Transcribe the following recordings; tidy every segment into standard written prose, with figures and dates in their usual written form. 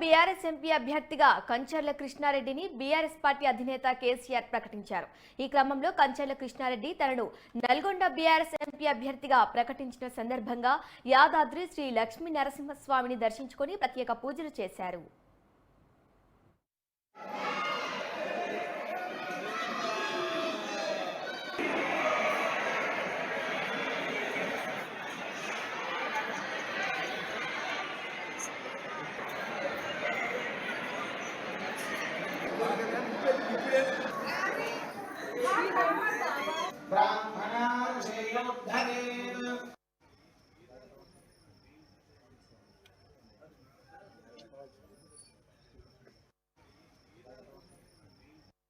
BRS MP అభ్యర్థిగా Kancharla కృష్ణారెడ్డిని BRS party అధినేత కేసీఆర్ ప్రకటించారు. ఈ క్రమంలో కంచర్ల కృష్ణారెడ్డి తనను నల్గొండ బీఆర్ఎస్ ఎంపీ అభ్యర్థిగా ప్రకటించిన సందర్భంగా యాదాద్రి శ్రీ లక్ష్మీ నరసింహస్వామిని దర్శించుకొని ప్రత్యేక పూజలు చేశారు.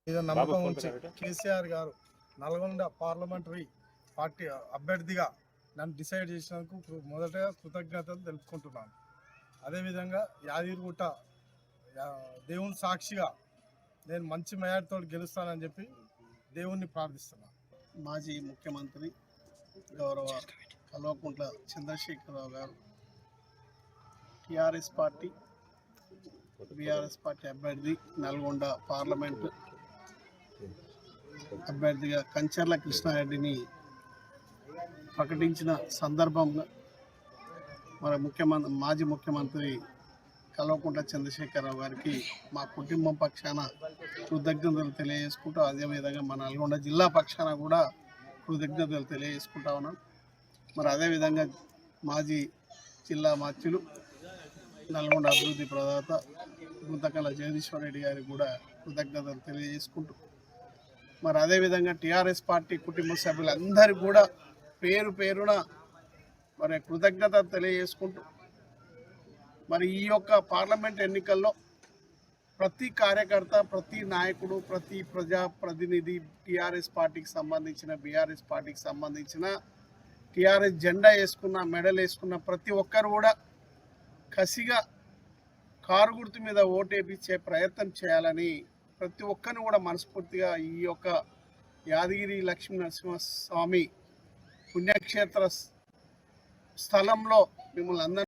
మీద నమ్మకం ఉంచి కేసీఆర్ గారు నల్గొండ పార్లమెంటరీ పార్టీ అభ్యర్థిగా నన్ను డిసైడ్ చేసినందుకు మొదటగా కృతజ్ఞతలు తెలుపుకుంటున్నాను. అదేవిధంగా యాదగిరిగుట్ట దేవుని సాక్షిగా నేను మంచి మేయర్తో గెలుస్తానని చెప్పి దేవుణ్ణి ప్రార్థిస్తున్నాను. మాజీ ముఖ్యమంత్రి గౌరవ కల్వకుంట్ల చంద్రశేఖరరావు గారు టీఆర్ఎస్ పార్టీ బీఆర్ఎస్ పార్టీ అభ్యర్థి నల్గొండ పార్లమెంటు అభ్యర్థిగా కంచర్ల కృష్ణారెడ్డిని ప్రకటించిన సందర్భంగా మాజీ ముఖ్యమంత్రి కల్వకుంట్ల చంద్రశేఖరరావు గారికి మా కుటుంబం పక్షాన కృతజ్ఞతలు తెలియజేసుకుంటూ, అదేవిధంగా మన నల్గొండ జిల్లా పక్షాన కూడా కృతజ్ఞతలు తెలియజేసుకుంటా ఉన్నాం. అదేవిధంగా మాజీ జిల్లా మంత్రులు నల్గొండ అభివృద్ధి ప్రదాత గుంతకల్ల జగదీశ్వర్ రెడ్డి గారికి కూడా కృతజ్ఞతలు తెలియజేసుకుంటూ, అదేవిధంగా టీఆర్ఎస్ పార్టీ కుటుంబ సభ్యులందరికీ కూడా పేరు పేరున కృతజ్ఞత తెలియజేసుకుంటూ, ఈ యొక్క పార్లమెంట్ ఎన్నికల్లో ప్రతి కార్యకర్త, ప్రతి నాయకుడు, ప్రతి ప్రజాప్రతినిధి టీఆర్ఎస్ పార్టీకి సంబంధించిన, బీఆర్ఎస్ పార్టీకి సంబంధించిన, టీఆర్ఎస్ జెండా వేసుకున్న, మెడల్ వేసుకున్న ప్రతి ఒక్కరు కూడా కసిగా కారు గుర్తు మీద ఓటేపించే ప్రయత్నం చేయాలని ప్రతి ఒక్కరిని కూడా మనస్ఫూర్తిగా ఈ యొక్క యాదగిరి లక్ష్మీ నరసింహస్వామి పుణ్యక్షేత్ర స్థలంలో మిమ్మల్ని అందరూ